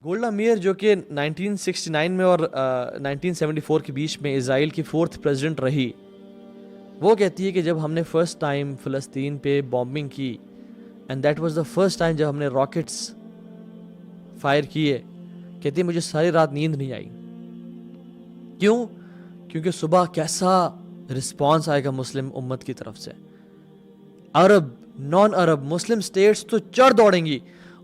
Golda mayor جو کہ 1969 میں اور 1974 کے بیچ میں اسرائیل کی 4th پریزیڈنٹ رہی، وہ کہتی ہے کہ جب ہم نے فرسٹ ٹائم فلسطین پہ بامبنگ کی، and that was the first time جب ہم نے راکٹس فائر کیے، کہتی ہے مجھے ساری رات نیند نہیں آئی۔ کیوں؟ کیونکہ صبح کیسا رسپانس آئے گا مسلم امت کی طرف سے۔ عرب، نان عرب، مسلم سٹیٹس تو چڑھ دوڑیں گی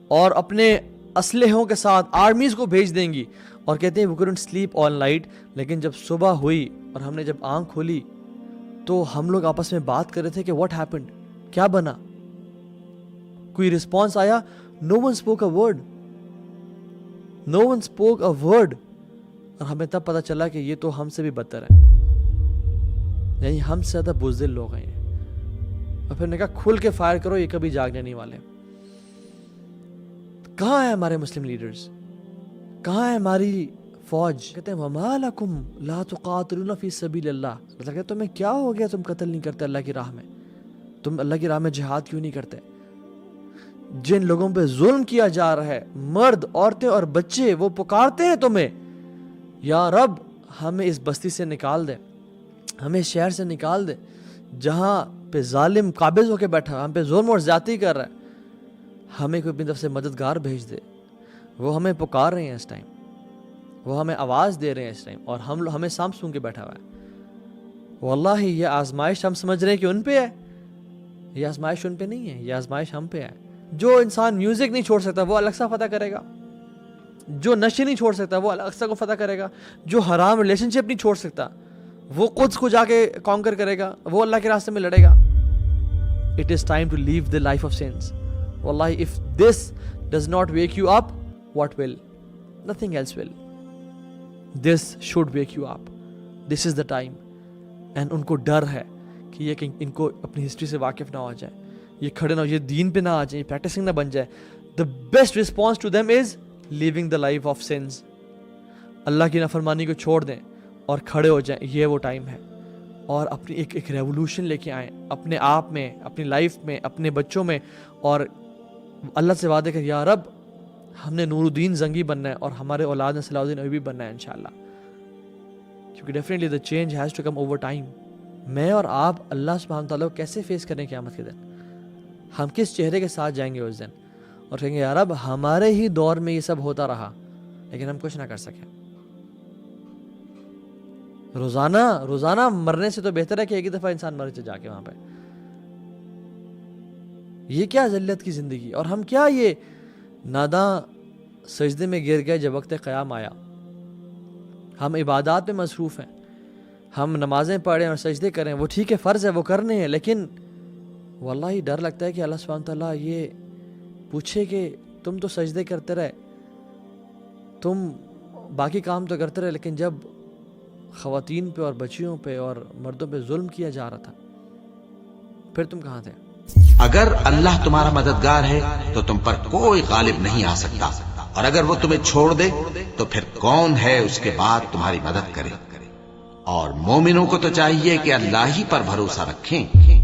اور اپنے اسلحوں کے ساتھ آرمیز کو بھیج دیں گی، اور کہتے ہیں we couldn't sleep all night۔ لیکن جب صبح ہوئی اور ہم نے جب آنکھ کھولی تو ہم لوگ آپس میں بات کر رہے تھے کہ what happened، کیا بنا؟ کوئی رسپانس آیا؟ no one spoke a word، no one spoke a word۔ اور ہمیں تب پتا چلا کہ یہ تو ہم سے بھی بدتر ہے، یعنی ہم سے زیادہ بزدل لوگ ہیں۔ اور پھر نے کہا کھل کے فائر کرو، یہ کبھی جاگنے نہیں والے۔ کہاں ہے ہمارے مسلم لیڈرز؟ کہاں ہے ہماری فوج؟ کہتے ہیں وَمَا لَكُمْ لَا تُقَاتِلُونَ فِي سَبِيلِ اللَّهِ، مطلب کہ تمہیں کیا ہو گیا، تم قتل نہیں کرتے اللہ کی راہ میں؟ تم اللہ کی راہ میں جہاد کیوں نہیں کرتے؟ جن لوگوں پہ ظلم کیا جا رہا ہے، مرد، عورتیں اور بچے، وہ پکارتے ہیں تمہیں یا رب ہمیں اس بستی سے نکال دے، ہمیں شہر سے نکال دے جہاں پہ ظالم قابض ہو کے بیٹھا، ہم پہ ظلم اور زیادتی کر رہا ہے، ہمیں کوئی اپنی طرف سے مددگار بھیج دے۔ وہ ہمیں پکار رہے ہیں اس ٹائم، وہ ہمیں آواز دے رہے ہیں اس ٹائم، اور ہمیں سانپ سون کے بیٹھا ہوا ہے۔ واللہ یہ آزمائش ہم سمجھ رہے ہیں کہ ان پہ ہے، یہ آزمائش ان پہ نہیں ہے، یہ آزمائش ہم پہ ہے۔ جو انسان میوزک نہیں چھوڑ سکتا وہ الیکسا فتح کرے گا، جو نشے نہیں چھوڑ سکتا وہ الیکسا کو فتح کرے گا، جو حرام ریلیشن شپ نہیں چھوڑ سکتا وہ قدس کو جا کے کانکر کرے گا، وہ اللہ کے راستے میں لڑے گا۔ It is time to leave the life of sins. Wallahi, if this does not wake you up, what will? Nothing else will. This should wake you up. This is the time. And ان کو ڈر ہے کہ یہ کہ ان کو اپنی history سے واقف نہ ہو جائے، یہ کھڑے نہ ہو، یہ دین پہ نہ آ جائیں، پریکٹسنگ نہ بن جائے۔ The best response to them is living the life of sins. اللہ کی نافرمانی کو چھوڑ دیں اور کھڑے ہو جائیں، یہ وہ ٹائم ہے۔ اور اپنی ایک ریولوشن لے کے آئیں اپنے آپ میں، اپنی لائف میں، اپنے بچوں میں، اور اللہ سے وعدے کہ یا رب ہم نے نور الدین زنگی بننا ہے اور ہمارے اولاد نے صلاح الدین ایوبی بننا ہے انشاءاللہ، کیونکہ definitely the change has to come over time۔ میں اور آپ اللہ سبحانہ تعالیٰ کو کیسے فیس کریں قیامت کے دن؟ ہم کس چہرے کے ساتھ جائیں گے اس دن اور کہیں گے یا رب ہمارے ہی دور میں یہ سب ہوتا رہا لیکن ہم کچھ نہ کر سکے۔ روزانہ مرنے سے تو بہتر ہے کہ ایک ہی دفعہ انسان مر جا کے وہاں پہ۔ یہ کیا ذلت کی زندگی، اور ہم کیا یہ ناداں سجدے میں گر گئے جب وقت قیام آیا۔ ہم عبادات میں مصروف ہیں، ہم نمازیں پڑھیں اور سجدے کریں، وہ ٹھیک ہے، فرض ہے، وہ کرنے ہیں، لیکن واللہ ڈر لگتا ہے کہ اللہ سبحانہ تعالیٰ یہ پوچھے کہ تم تو سجدے کرتے رہے، تم باقی کام تو کرتے رہے، لیکن جب خواتین پہ اور بچیوں پہ اور مردوں پہ ظلم کیا جا رہا تھا پھر تم کہاں تھے؟ اگر اللہ تمہارا مددگار ہے تو تم پر کوئی غالب نہیں آ سکتا، اور اگر وہ تمہیں چھوڑ دے تو پھر کون ہے اس کے بعد تمہاری مدد کرے۔ اور مومنوں کو تو چاہیے کہ اللہ ہی پر بھروسہ رکھیں۔